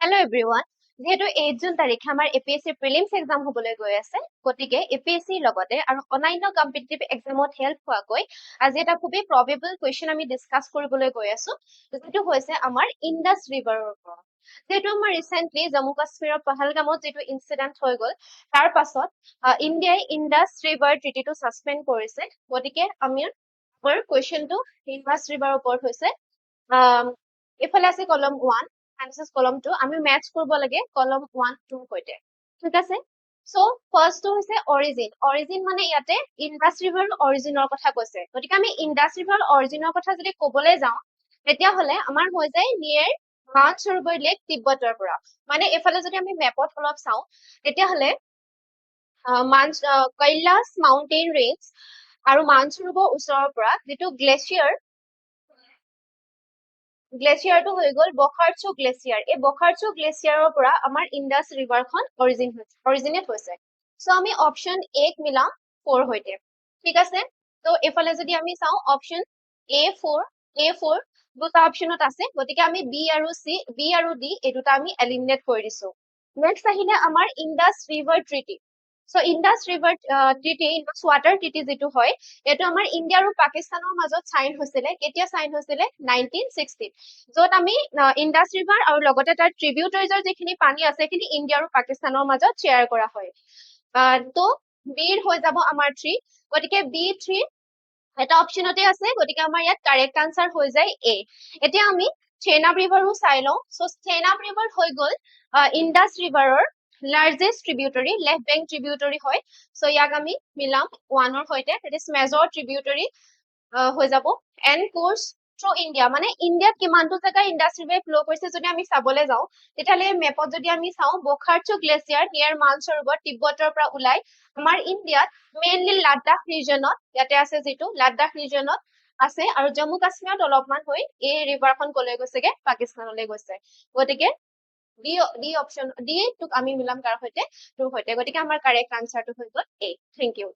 Hello' everyone. যিহেতু 8 June তাৰিখে আমাৰ এপিএছচি প্ৰিলিমছ এক্সাম হ'বলৈ গৈ আছে, গতিকে এপিএছচিৰ লগতে আৰু অন্যান্য কম্পিটিটিভ এক্সামত হেল্প হোৱাকৈ আজি এটা খুবেই প্ৰবেবল কুৱেশ্যন আমি ডিছকাছ কৰিবলৈ গৈ আছো, যিটো হৈছে আমাৰ ইণ্ডাছ ৰিভাৰৰ ওপৰত। যিহেতু আমাৰ ৰিচেণ্টলি জম্মু কাশ্মীৰৰ পহলগামত যিটো ইনচিডেণ্ট হৈ গ'ল, তাৰ পাছত ইণ্ডিয়াই ইণ্ডাছ ৰিভাৰ ট্ৰিটিটো ছাছপেণ্ড কৰিছে। গতিকে আমাৰ কুৱেশ্যনটো ইণ্ডাছ ৰিভাৰৰ ওপৰত হৈছে। এইফালে আছে কলম 1 and কলম 2, আমি মেটচ কৰিব লাগে কলম 1 2 সৈতে, ঠিক আছে। সো ফাৰ্ষ্টটো হৈছে অৰিজিন মানে ইয়াতে ইণ্ডাছ ৰিভাৰ অৰিজিনৰ কথা কৈছে। গতিকে আমি ইণ্ডাছ ৰিভাৰ অৰিজিনৰ কথা যদি ক'বলৈ যাওঁ, তেতিয়াহ'লে আমাৰ হৈ যায় নিয়েৰ মানসৰোবৰ লেক তিব্বতৰ পৰা। মানে এইফালে যদি আমি মেপত অলপ চাওঁ, তেতিয়াহ'লে কৈলাশ মাউণ্টেইন ৰেঞ্জ আৰু মানসৰোবৰ ওচৰৰ পৰা যিটো গ্লেচিয়াৰটো হৈ গ'ল বখাৰচু গ্লেচিয়াৰ। এই বখাৰচু গ্লেচিয়াৰৰ পৰা আমাৰ ইণ্ডাছ ৰিভাৰখন অৰিজিনেট হৈছে। চ' আমি অপশ্যন এক মিলাম 4 সৈতে, ঠিক আছে। ত' এইফালে যদি আমি চাওঁ অপশ্যন A4 দুটা অপশ্যনত আছে, গতিকে আমি বি আৰু ডি এই দুটা আমি এলিমিনেট কৰি দিছো। নেক্সট আহিলে আমাৰ Indus river treaty. So' Indus river treaty, Indus water treaty যিটো হয়, এইটো আমাৰ ইণ্ডিয়া আৰু পাকিস্তানৰ মাজত চাইন হৈছিলে। কেতিয়া চাইন হৈছিলে? 1960। য'ত আমি ইণ্ডাছ ৰিভাৰ আৰু লগতে তাৰ ট্ৰিবিউটাৰিজৰ যিখিনি পানী আছে, সেইখিনি ইণ্ডিয়া আৰু পাকিস্তানৰ মাজত শ্বেয়াৰ কৰা হয়। ত' বিৰ হৈ যাব আমাৰ 3, গতিকে B3 এটা অপশ্যনতে আছে, গতিকে আমাৰ ইয়াত কাৰেক্ট আনচাৰ হৈ যায় A। এতিয়া আমি চেনাব ৰিভাৰো চাই লওঁ। চ' চেনাব ৰিভাৰ হৈ গ'ল ইণ্ডাছ ৰিভাৰৰ largest tributary, left bank tributary হয়। চ' ইয়াক আমি মিলাম 1ৰ সৈতে, দেট ইজ মেজৰ ট্ৰিবিউটৰী হৈ যাব। এণ্ড কোৰ্চ থ্ৰু ইণ্ডিয়া, মানে ইণ্ডিয়াত কিমানটো জেগা ইণ্ডাছ ৰিভাৰে ফ্ল' কৰিছে যদি আমি চাবলৈ যাওঁ, তেতিয়াহ'লে মেপত যদি আমি চাওঁ, বখাৰচু গ্লেচিয়াৰ নিয়াৰ মানসৰোবৰ তিব্বতৰ পৰা ওলাই আমাৰ ইণ্ডিয়াত মেইনলি লাডাখ ৰিজনত, ইয়াতে আছে যিটো লাডাখ ৰিজনত আছে, আৰু জম্মু কাশ্মীৰত অলপমান হৈ এই ৰিভাৰখন কলৈ গৈছেগে? পাকিস্তানলৈ গৈছে। গতিকে ডি টোক আমি মিলাম কাৰ সৈতে? 2 সৈতে। গতিকে আমাৰ কাৰেক্ট আনচাৰটো হৈ গ'ল A। Thank U.